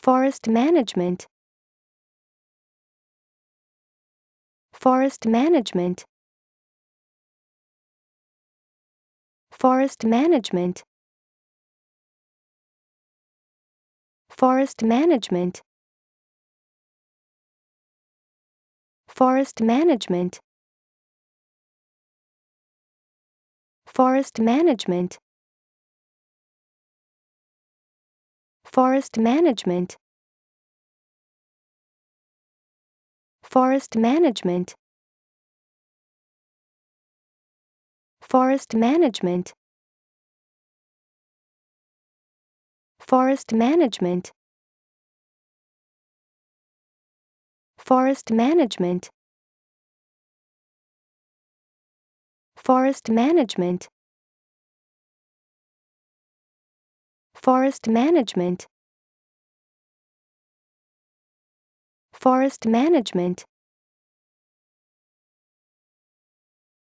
forest management, forest management, forest management, forest management, forest management, forest management, forest management, forest management, forest management, forest management, forest management, forest management, forest management, forest management,